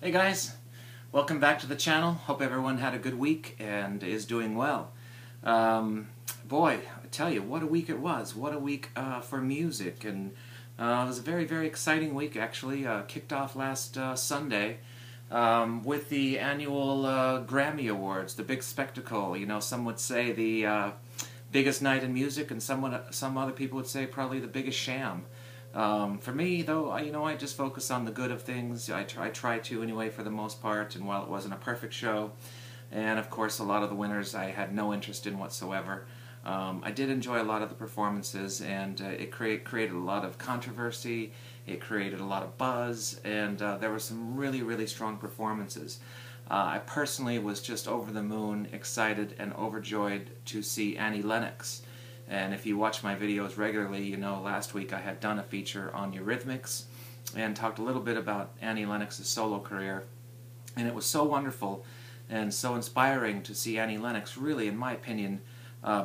Hey guys, welcome back to the channel. Hope everyone had a good week and is doing well. Boy, I tell you, what a week it was. What a week for music. And it was a very, very exciting week, actually. Kicked off last Sunday with the annual Grammy Awards, the big spectacle. You know, some would say the biggest night in music, and some other people would say probably the biggest sham. For me, though, I just focus on the good of things. I try to, anyway, for the most part, and while it wasn't a perfect show, and of course a lot of the winners I had no interest in whatsoever, I did enjoy a lot of the performances, and it created a lot of controversy, it created a lot of buzz, and there were some really, really strong performances. I personally was just over the moon, excited and overjoyed to see Annie Lennox. And if you watch my videos regularly, you know last week I had done a feature on Eurythmics and talked a little bit about Annie Lennox's solo career. And it was so wonderful and so inspiring to see Annie Lennox really, in my opinion,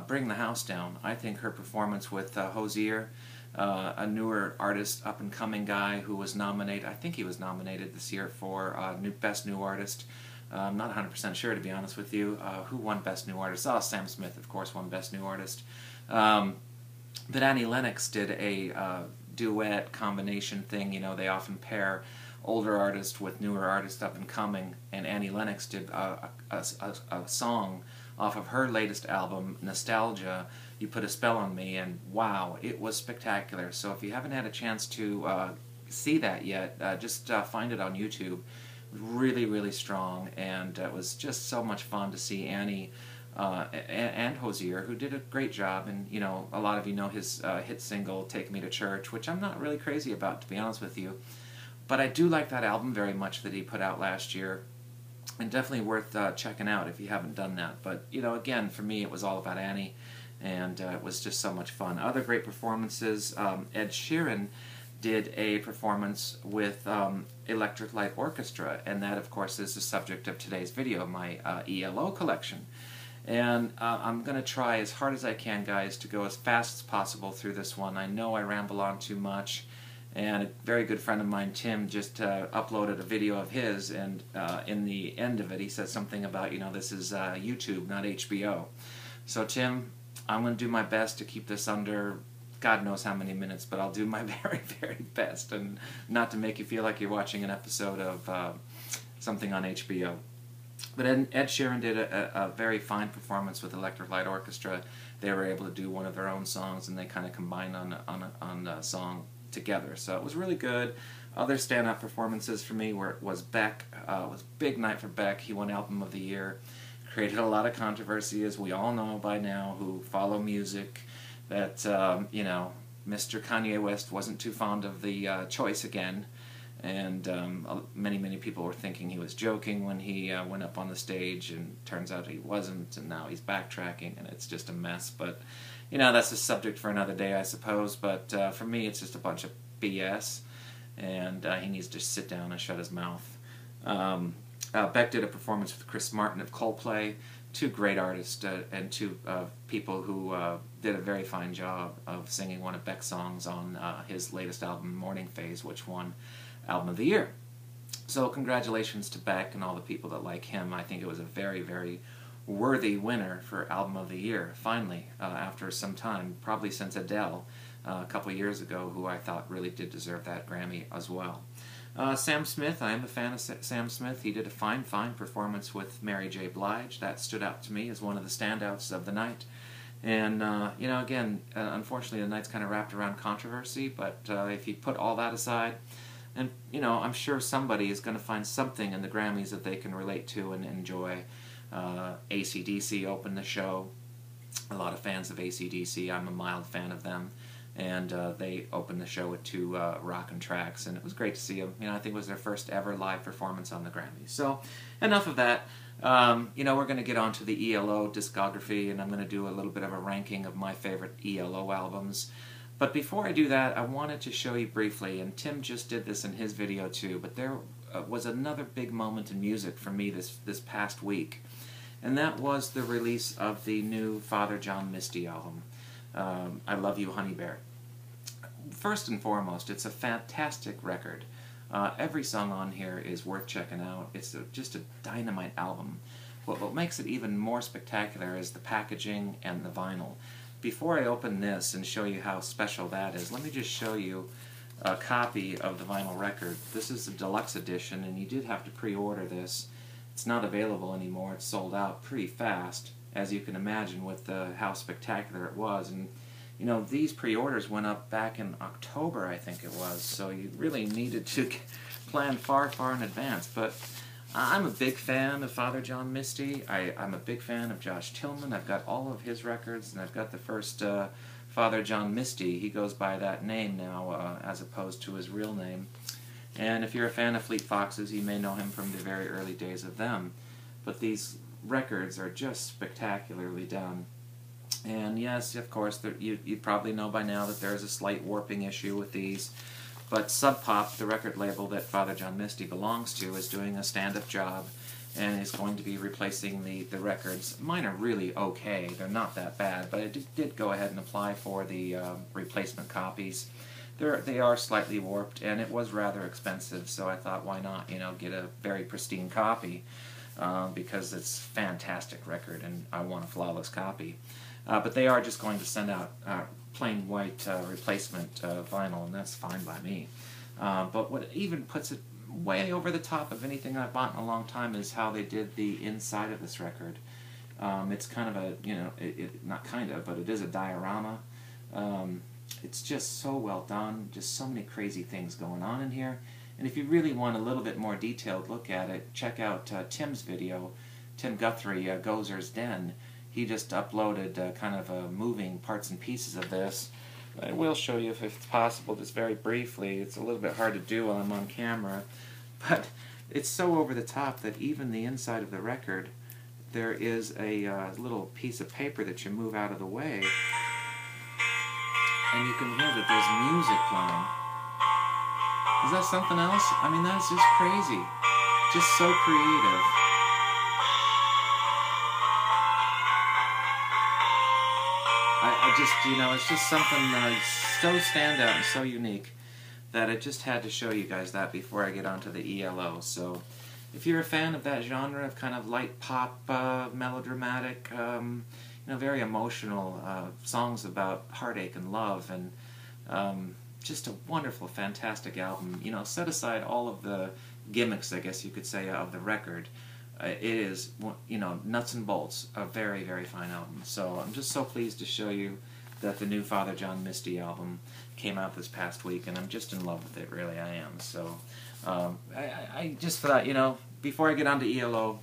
bring the house down. I think her performance with Hozier, a newer artist, up-and-coming guy who was nominated, I think he was nominated this year for Best New Artist. I'm not 100% sure, to be honest with you. Who won Best New Artist? Oh, Sam Smith, of course, won Best New Artist. But Annie Lennox did a duet combination thing. You know, they often pair older artists with newer artists up and coming, and Annie Lennox did a song off of her latest album, Nostalgia, You Put a Spell on Me, and wow, it was spectacular. So if you haven't had a chance to see that yet, just find it on YouTube. It was really, really strong, and it was just so much fun to see Annie and Hozier, who did a great job. And you know, a lot of you know his hit single "Take Me to Church," which I'm not really crazy about, to be honest with you, but I do like that album very much that he put out last year, and definitely worth checking out if you haven't done that. But you know, again, for me it was all about Annie, and it was just so much fun. Other great performances. Ed Sheeran did a performance with Electric Light Orchestra, and that of course is the subject of today's video, my ELO collection. And I'm going to try as hard as I can, guys, to go as fast as possible through this one. I know I ramble on too much, and a very good friend of mine, Tim, just uploaded a video of his, and in the end of it he said something about, you know, this is YouTube, not HBO. So Tim, I'm going to do my best to keep this under God knows how many minutes, but I'll do my very, very best, and not to make you feel like you're watching an episode of something on HBO. But Ed Sheeran did a very fine performance with Electric Light Orchestra. They were able to do one of their own songs, and they kind of combined on a song together. So it was really good. Other stand-up performances for me was Beck. It was a big night for Beck. He won Album of the Year. Created a lot of controversy, as we all know by now who follow music, that you know, Mr. Kanye West wasn't too fond of the choice again. And many people were thinking he was joking when he went up on the stage, and turns out he wasn't, and now he's backtracking, and it's just a mess. But you know, that's a subject for another day, I suppose. But for me, it's just a bunch of BS, and he needs to sit down and shut his mouth. Beck did a performance with Chris Martin of Coldplay, two great artists and two people who did a very fine job of singing one of Beck's songs on his latest album, Morning Phase, which won Album of the Year. So congratulations to Beck and all the people that like him. I think it was a very, very worthy winner for Album of the Year, finally, after some time, probably since Adele a couple years ago, who I thought really did deserve that Grammy as well. Sam Smith, I am a fan of Sam Smith. He did a fine performance with Mary J. Blige. That stood out to me as one of the standouts of the night. And, you know, again, unfortunately the night's kind of wrapped around controversy, but if you put all that aside, and, you know, I'm sure somebody is going to find something in the Grammys that they can relate to and enjoy. AC/DC opened the show. A lot of fans of AC/DC. I'm a mild fan of them. And they opened the show with two rockin' tracks, and it was great to see them. You know, I think it was their first ever live performance on the Grammys. So, enough of that. You know, we're going to get on to the ELO discography, and I'm going to do a little bit of a ranking of my favorite ELO albums. But before I do that, I wanted to show you briefly, and Tim just did this in his video too, but there was another big moment in music for me this past week, and that was the release of the new Father John Misty album, I Love You, Honey Bear. First and foremost, it's a fantastic record. Every song on here is worth checking out. It's just a dynamite album. What makes it even more spectacular is the packaging and the vinyl. Before I open this and show you how special that is, let me just show you a copy of the vinyl record. This is the deluxe edition, and you did have to pre-order this. It's not available anymore. It's sold out pretty fast, as you can imagine, with how spectacular it was. And you know, these pre-orders went up back in October, I think it was, so you really needed to plan far, far in advance. But I'm a big fan of Father John Misty. I'm a big fan of Josh Tillman. I've got all of his records, and I've got the first Father John Misty. He goes by that name now, as opposed to his real name. And if you're a fan of Fleet Foxes, you may know him from the very early days of them. But these records are just spectacularly done. And yes, of course, you probably know by now that there's a slight warping issue with these. But Sub Pop, the record label that Father John Misty belongs to, is doing a stand-up job and is going to be replacing the records. Mine are really okay. They're not that bad, but I did go ahead and apply for the replacement copies. They are slightly warped, and it was rather expensive, so I thought, why not, you know, get a very pristine copy, because it's a fantastic record, and I want a flawless copy. But they are just going to send out plain white replacement vinyl, and that's fine by me. But what even puts it way over the top of anything I've bought in a long time is how they did the inside of this record. It's kind of a, you know, not kind of, but it is a diorama. It's just so well done, just so many crazy things going on in here. And if you really want a little bit more detailed look at it, check out Tim's video, Tim Guthrie, Gozer's Den. He just uploaded kind of moving parts and pieces of this. I will show you if it's possible, just very briefly. It's a little bit hard to do while I'm on camera, but it's so over the top that even the inside of the record, there is a little piece of paper that you move out of the way, and you can hear that there's music playing. Is that something else? I mean, that's just crazy. Just so creative. I just, you know, it's just something so standout and so unique that I just had to show you guys that before I get onto the ELO. So if you're a fan of that genre of kind of light pop, melodramatic, you know, very emotional songs about heartache and love, and just a wonderful, fantastic album. You know, set aside all of the gimmicks, I guess you could say, of the record. It is, you know, nuts and bolts, a very, very fine album. So I'm just so pleased to show you that the new Father John Misty album came out this past week, and I'm just in love with it, really, I am. So I just thought, you know, before I get on to ELO,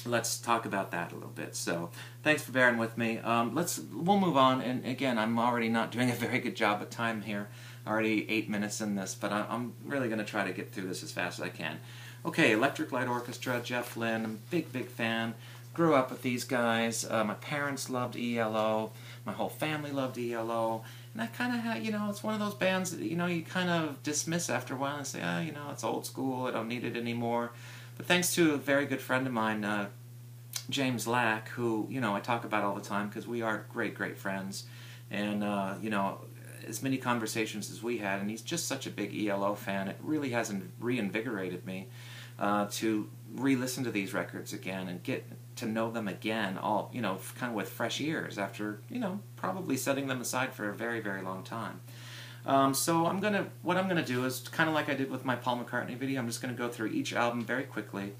let's talk about that a little bit. So thanks for bearing with me. We'll move on, and again, I'm already not doing a very good job of time here. Already 8 minutes in this, but I'm really going to try to get through this as fast as I can. Okay, Electric Light Orchestra, Jeff Lynne, I'm a big, big fan. Grew up with these guys. My parents loved ELO. My whole family loved ELO. And I kind of had, you know, it's one of those bands that, you know, you kind of dismiss after a while and say, oh, you know, it's old school, I don't need it anymore. But thanks to a very good friend of mine, James Lack, who, you know, I talk about all the time because we are great, great friends. And, you know, as many conversations as we had, and he's just such a big ELO fan, it really has reinvigorated me to re-listen to these records again and get to know them again, all, you know, kind of with fresh ears after, you know, probably setting them aside for a very, very long time. So what I'm gonna do is kind of like I did with my Paul McCartney video. I'm just gonna go through each album very quickly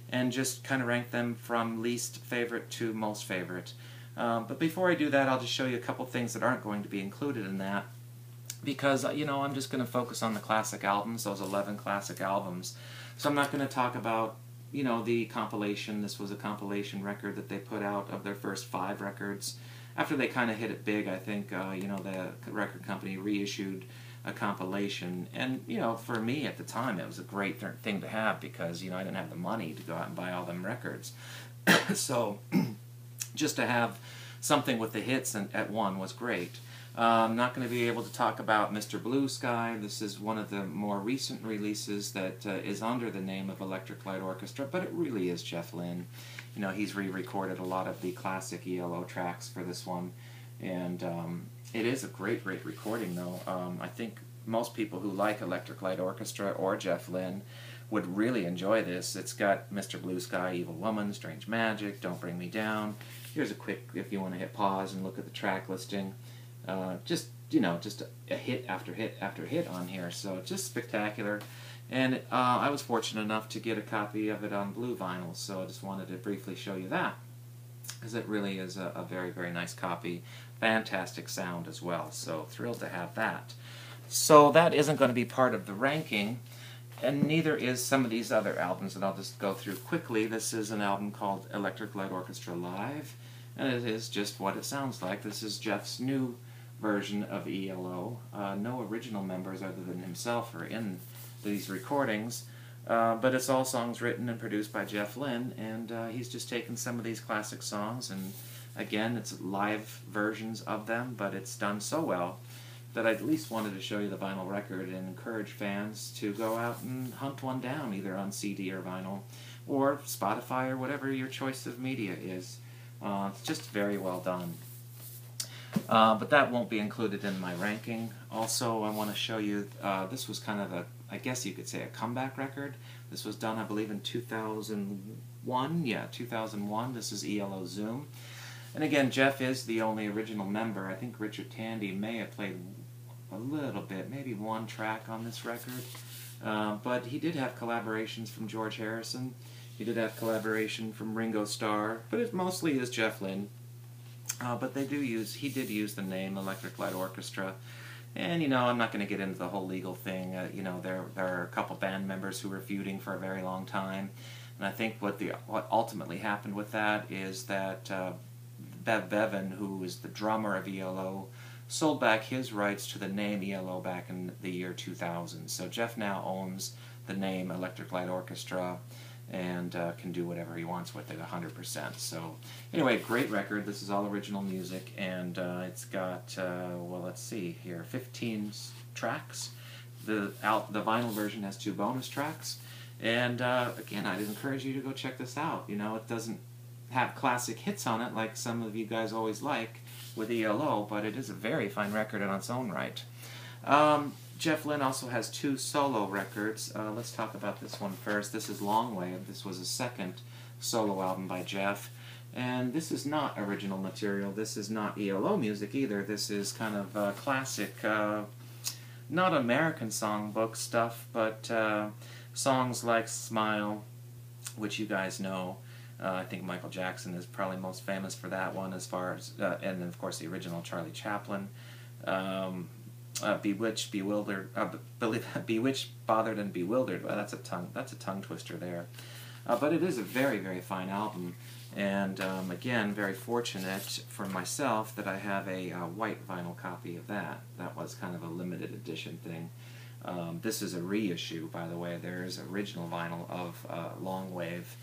and just kind of rank them from least favorite to most favorite. But before I do that, I'll just show you a couple things that aren't going to be included in that, because, you know, I'm just going to focus on the classic albums, those 11 classic albums. So I'm not going to talk about, you know, the compilation. This was a compilation record that they put out of their first 5 records. After they kind of hit it big, I think, you know, the record company reissued a compilation. And, you know, for me at the time, it was a great thing to have because, you know, I didn't have the money to go out and buy all them records. So just to have something with the hits at one was great. I'm not going to be able to talk about Mr. Blue Sky. This is one of the more recent releases that is under the name of Electric Light Orchestra, but it really is Jeff Lynne. You know, he's re-recorded a lot of the classic ELO tracks for this one, and it is a great, great recording, though. I think most people who like Electric Light Orchestra or Jeff Lynne would really enjoy this. It's got Mr. Blue Sky, Evil Woman, Strange Magic, Don't Bring Me Down. Here's a quick, if you want to hit pause and look at the track listing. Just a hit after hit after hit on here, so just spectacular. And I was fortunate enough to get a copy of it on blue vinyl, so I just wanted to briefly show you that, because it really is a very, very nice copy. Fantastic sound as well, so thrilled to have that. So that isn't going to be part of the ranking, and neither is some of these other albums that I'll just go through quickly. This is an album called Electric Light Orchestra Live, and it is just what it sounds like. This is Jeff's new version of ELO. No original members other than himself are in these recordings, but it's all songs written and produced by Jeff Lynne, and he's just taken some of these classic songs, and again, it's live versions of them, but it's done so well that I at least wanted to show you the vinyl record and encourage fans to go out and hunt one down, either on CD or vinyl, or Spotify, or whatever your choice of media is. It's just very well done. But that won't be included in my ranking. Also, I want to show you, this was kind of a, I guess you could say, a comeback record. This was done, I believe, in 2001. Yeah, 2001. This is ELO Zoom. And again, Jeff is the only original member. I think Richard Tandy may have played a little bit, maybe one track on this record. But he did have collaborations from George Harrison. He did have collaboration from Ringo Starr, but it mostly is Jeff Lynne. But he did use the name Electric Light Orchestra. And, I'm not going to get into the whole legal thing. There are a couple band members who were feuding for a very long time. And I think what ultimately happened with that is that Bev Bevan, who is the drummer of ELO, sold back his rights to the name ELO back in the year 2000. So Jeff now owns the name Electric Light Orchestra, and can do whatever he wants with it 100%. So anyway, great record. This is all original music, and it's got, well, let's see here, 15 tracks. The vinyl version has 2 bonus tracks, and again, I'd encourage you to go check this out. It doesn't have classic hits on it like some of you guys always like with ELO, but it is a very fine record in its own right. Jeff Lynne also has 2 solo records. Let's talk about this one first. This is Long Wave. This was a second solo album by Jeff. And this is not original material. This is not ELO music either. This is kind of classic, not American songbook stuff, but songs like Smile, which you guys know. I think Michael Jackson is probably most famous for that one, as far as, and then of course the original Charlie Chaplin. Bewitched, Bewildered, Bewitched, Bothered, and Bewildered. Well, that's a tongue twister there. But it is a very, very fine album, and again, very fortunate for myself that I have a white vinyl copy of that. That was kind of a limited edition thing. This is a reissue, by the way. There is original vinyl of Long Wave,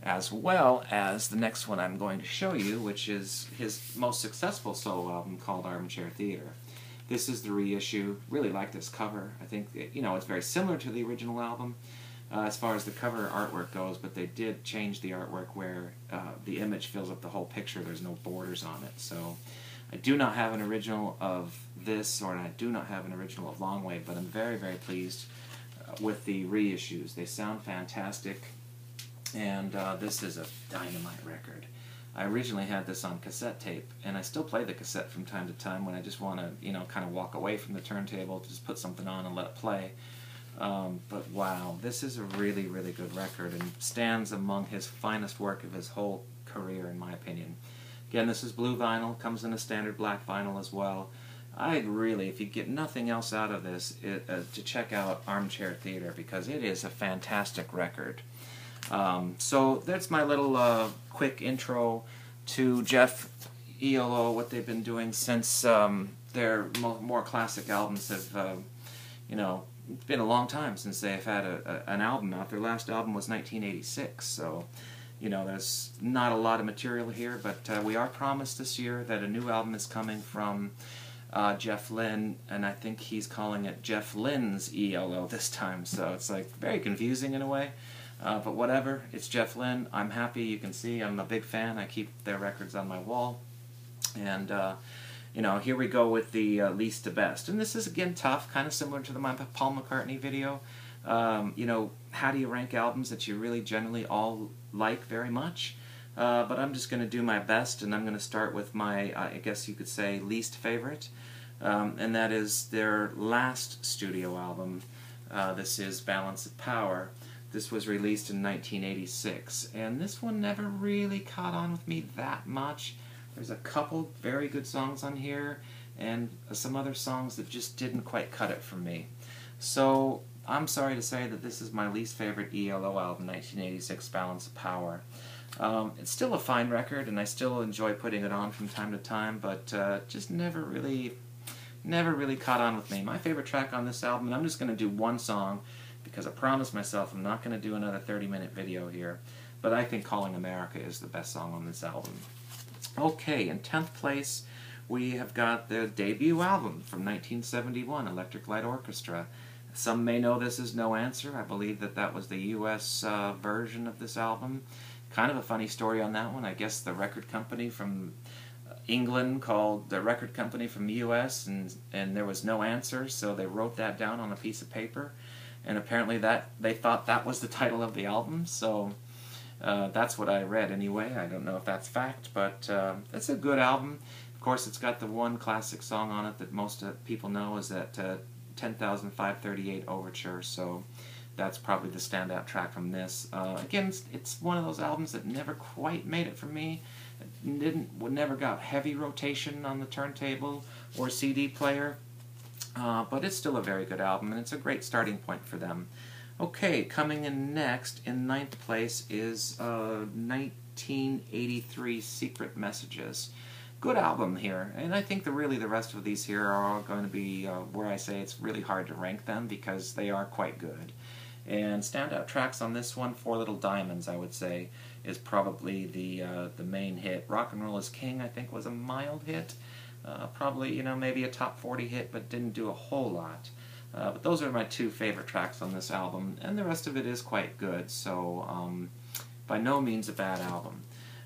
as well as the next one I'm going to show you, which is his most successful solo album called Armchair Theater. This is the reissue. Really like this cover. I think, it's very similar to the original album as far as the cover artwork goes, but they did change the artwork where the image fills up the whole picture. There's no borders on it. So I do not have an original of this, or I do not have an original of Long Wave, but I'm very, very pleased with the reissues. They sound fantastic, and this is a dynamite record. I originally had this on cassette tape, and I still play the cassette from time to time when I just want to, kind of walk away from the turntable, just put something on and let it play. But wow, this is a really, really good record, and stands among his finest work of his whole career, in my opinion. Again, this is blue vinyl, comes in a standard black vinyl as well. I'd really, if you get nothing else out of this, to check out Armchair Theater, because it is a fantastic record. So that's my little quick intro to Jeff, ELO, what they've been doing since their more classic albums have, it's been a long time since they've had an album out. Their last album was 1986, so, there's not a lot of material here, but we are promised this year that a new album is coming from Jeff Lynne, and I think he's calling it Jeff Lynne's ELO this time, so it's like very confusing in a way. But whatever, it's Jeff Lynne. I'm happy. You can see I'm a big fan. I keep their records on my wall. And, you know, here we go with the least to best. And this is, again, tough, kind of similar to my Paul McCartney video. You know, how do you rank albums that you really generally all like very much? But I'm just going to do my best, and I'm going to start with my, I guess you could say, least favorite. And that is their last studio album. This is Balance of Power. This was released in 1986, and this one never really caught on with me that much. There's a couple very good songs on here, and some other songs that just didn't quite cut it for me. So I'm sorry to say that this is my least favorite ELO album, 1986, Balance of Power. It's still a fine record, and I still enjoy putting it on from time to time, but just never really caught on with me. My favorite track on this album, and I'm just going to do one song, because I promised myself I'm not going to do another 30-minute video here, but I think Calling America is the best song on this album. Okay, in 10th place, we have got the debut album from 1971, Electric Light Orchestra. Some may know this as No Answer. I believe that that was the U.S. version of this album. Kind of a funny story on that one. I guess the record company from England called the record company from the U.S., and there was no answer, so they wrote that down on a piece of paper. And apparently that they thought that was the title of the album, so that's what I read anyway. I don't know if that's fact, but it's a good album. Of course, it's got the one classic song on it that most people know, is that 10,538 Overture, so that's probably the standout track from this. Again, it's one of those albums that never quite made it for me. It never got heavy rotation on the turntable or CD player. But it's still a very good album, and it's a great starting point for them. Okay, coming in next, in 9th place, is 1983 Secret Messages. Good album here, and I think really the rest of these here are all going to be where I say it's really hard to rank them, because they are quite good. And standout tracks on this one, Four Little Diamonds, I would say, is probably the main hit. Rock and Roll is King, I think, was a mild hit. Probably, you know, maybe a top 40 hit, but didn't do a whole lot. But those are my two favorite tracks on this album, and the rest of it is quite good, so by no means a bad album.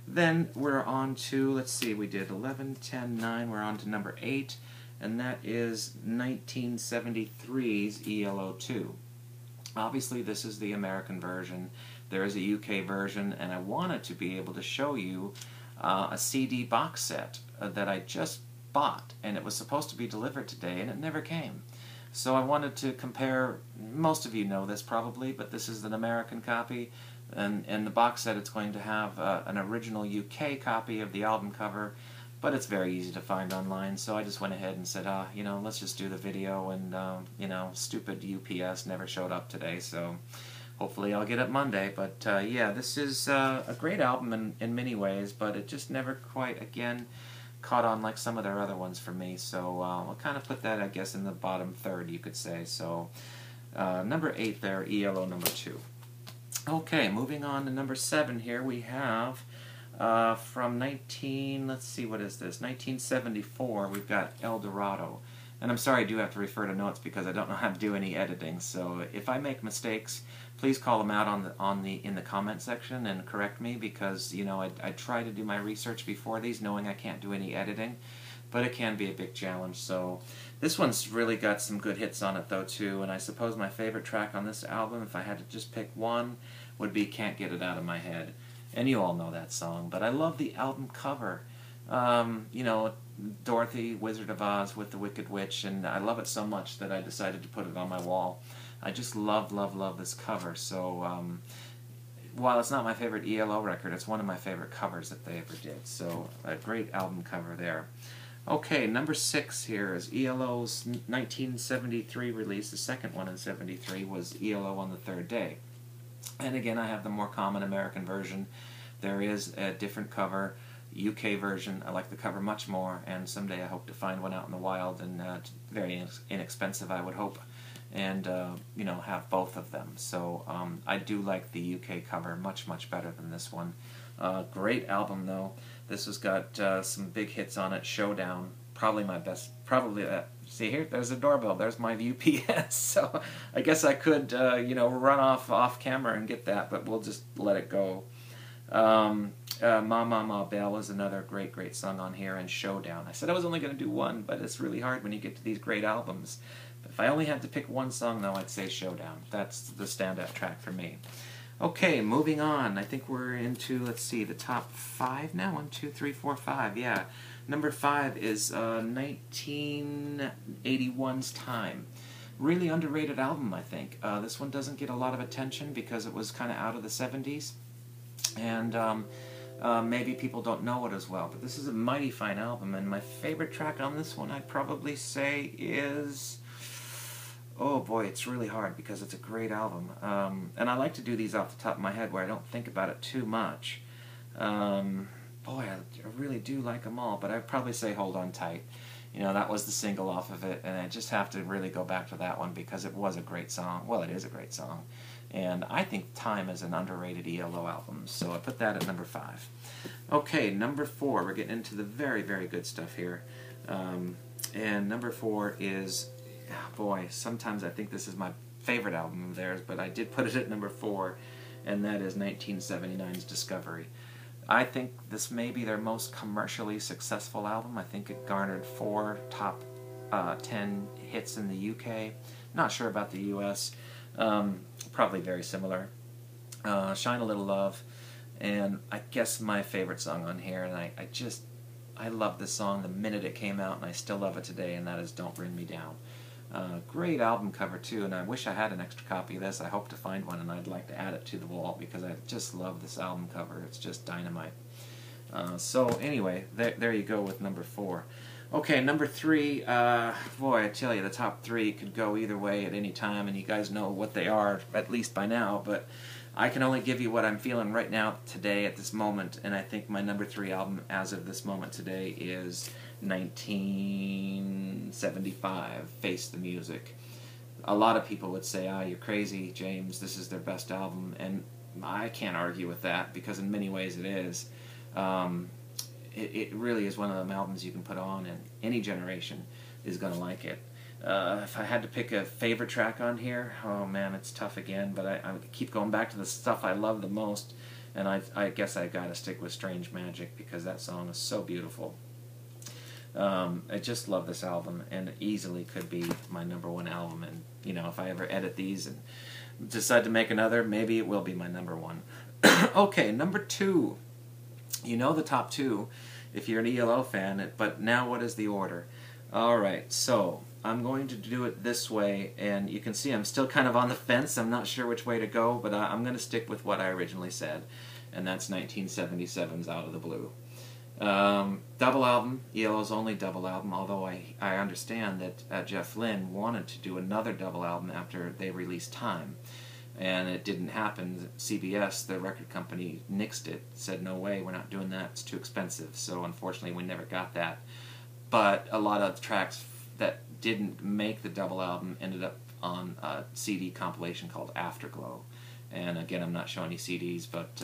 Then we're on to, let's see, we did 11, 10, 9, we're on to number 8, and that is 1973's ELO 2. Obviously, this is the American version. There is a UK version, and I wanted to be able to show you a CD box set that I just bought, and it was supposed to be delivered today, and it never came. So I wanted to compare. Most of you know this probably, but this is an American copy, and the box set, it's going to have an original UK copy of the album cover, but it's very easy to find online, so I just went ahead and said, you know, let's just do the video, and you know, stupid UPS never showed up today, so hopefully I'll get it Monday. But yeah, this is a great album in many ways, but it just never quite, again, caught on like some of their other ones for me, so I'll kind of put that, I guess, in the bottom third, you could say. So number 8 there, ELO number 2. Okay, moving on to number 7 here, we have from let's see, what is this, 1974, we've got El Dorado. And I'm sorry, I do have to refer to notes because I don't know how to do any editing, so if I make mistakes, please call them out in the comment section and correct me, because, you know, I try to do my research before these, knowing I can't do any editing, but it can be a big challenge. So this one's really got some good hits on it though too, and I suppose my favorite track on this album, if I had to just pick one, would be Can't Get It Out of My Head. And you all know that song, but I love the album cover. You know, Dorothy, Wizard of Oz with the Wicked Witch, and I love it so much that I decided to put it on my wall. I just love this cover, so while it's not my favorite ELO record, it's one of my favorite covers that they ever did, so a great album cover there. Okay, number 6 here is ELO's 1973 release. The second one in 73 was ELO on the Third Day. And again, I have the more common American version. There is a different cover, UK version. I like the cover much more, and someday I hope to find one out in the wild, and very inexpensive, I would hope, and you know, have both of them. So I do like the UK cover much better than this one. Great album though. This has got some big hits on it. Showdown, probably my best. Probably see here, there's a doorbell. There's my UPS. So I guess I could you know, run off camera and get that, but we'll just let it go. Ma Ma Ma Belle is another great song on here, and Showdown. I said I was only going to do one, but it's really hard when you get to these great albums. But if I only had to pick one song, though, I'd say Showdown. That's the standout track for me. Okay, moving on. I think we're into, let's see, the top 5 now. 1, 2, 3, 4, 5. Yeah. Number 5 is 1981's Time. Really underrated album, I think. This one doesn't get a lot of attention because it was kind of out of the 70s. And maybe people don't know it as well. But this is a mighty fine album. And my favorite track on this one, I'd probably say, is... Oh boy, it's really hard because it's a great album. And I like to do these off the top of my head where I don't think about it too much. Boy, I really do like them all, but I'd probably say Hold On Tight. You know, that was the single off of it, and I just have to really go back to that one because it was a great song. Well, it is a great song. And I think Time is an underrated ELO album, so I put that at number 5. Okay, number 4. We're getting into the very good stuff here. And number 4 is... Boy, sometimes I think this is my favorite album of theirs, but I did put it at number 4, and that is 1979's Discovery. I think this may be their most commercially successful album. I think it garnered 4 top 10 hits in the UK. Not sure about the US. Probably very similar. Shine a Little Love, and I guess my favorite song on here, and I love this song the minute it came out, and I still love it today, and that is Don't Bring Me Down. Great album cover too, and I wish I had an extra copy of this. I hope to find one, and I'd like to add it to the wall because I just love this album cover. It's just dynamite. So anyway, there you go with number 4. Okay, number 3, boy, I tell you, the top 3 could go either way at any time, and you guys know what they are, at least by now, but I can only give you what I'm feeling right now, today, at this moment, and I think my number 3 album as of this moment today is 1975, Face the Music. A lot of people would say, you're crazy, James, this is their best album, and I can't argue with that, because in many ways it is. It really is one of them albums you can put on, and any generation is going to like it. If I had to pick a favorite track on here, oh man, it's tough again, but I keep going back to the stuff I love the most, and I guess I got to stick with Strange Magic, because that song is so beautiful. I just love this album, and it easily could be my number 1 album, and you know, if I ever edit these and decide to make another, maybe it will be my number 1. Okay, number 2. You know the top 2 if you're an ELO fan, but now what is the order? Alright, so I'm going to do it this way, and you can see I'm still kind of on the fence. I'm not sure which way to go, but I'm going to stick with what I originally said, and that's 1977's Out of the Blue. Double album, ELO's only double album, although I understand that Jeff Lynne wanted to do another double album after they released Time. And it didn't happen. CBS, the record company, nixed it, said no way, we're not doing that, it's too expensive. So unfortunately we never got that. But a lot of tracks that didn't make the double album ended up on a CD compilation called Afterglow. And again, I'm not showing you CDs, but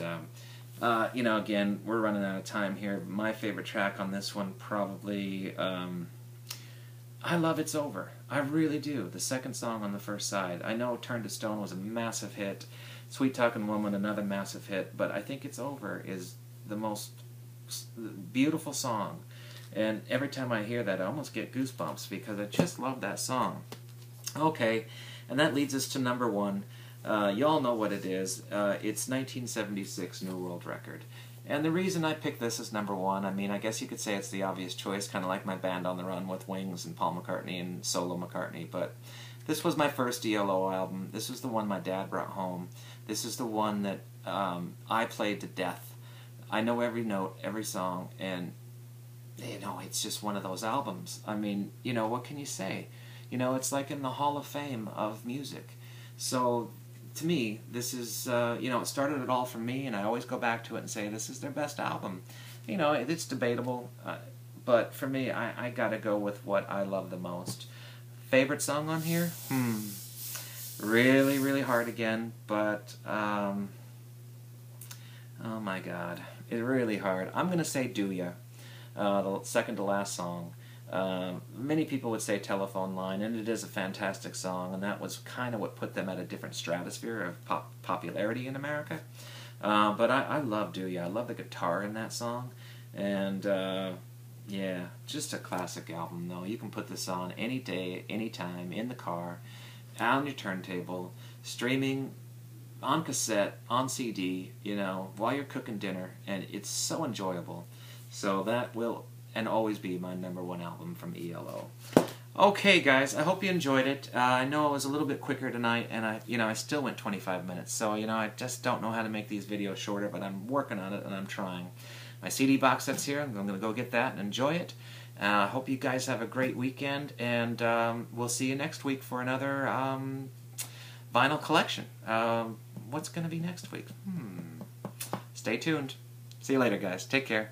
you know, again, we're running out of time here. My favorite track on this one probably, I love It's Over. I really do. The second song on the first side. I know Turn to Stone was a massive hit. Sweet Talkin' Woman, another massive hit. But I think It's Over is the most beautiful song. And every time I hear that, I almost get goosebumps because I just love that song. Okay, and that leads us to number 1. You all know what it is. It's 1976 New World Record. And the reason I picked this as number 1, I mean, I guess you could say it's the obvious choice, kind of like my Band on the Run with Wings and Paul McCartney and Solo McCartney, but this was my first ELO album. This was the one my dad brought home. This is the one that I played to death. I know every note, every song, and, you know, it's just one of those albums. I mean, you know, what can you say? You know, it's like in the Hall of Fame of music. So to me, this is, you know, it started it all for me, and I always go back to it and say this is their best album. You know, it's debatable, but for me, I gotta go with what I love the most. Favorite song on here? Really hard again, but, oh my God, it's really hard. I'm gonna say Do Ya, the second to last song. Many people would say Telephone Line, and it is a fantastic song, and that was kind of what put them at a different stratosphere of popularity in America. But I love Do Ya. I love the guitar in that song. And yeah, just a classic album though. You can put this on any day, anytime, in the car, on your turntable, streaming, on cassette, on CD, you know, while you're cooking dinner, and it's so enjoyable. So that will and always be my #1 album from ELO. Okay, guys, I hope you enjoyed it. I know I was a little bit quicker tonight, and I still went 25 minutes. So, I just don't know how to make these videos shorter, but I'm working on it, and I'm trying. My CD box set's here. I'm going to go get that and enjoy it. I hope you guys have a great weekend, and we'll see you next week for another vinyl collection. What's going to be next week? Stay tuned. See you later, guys. Take care.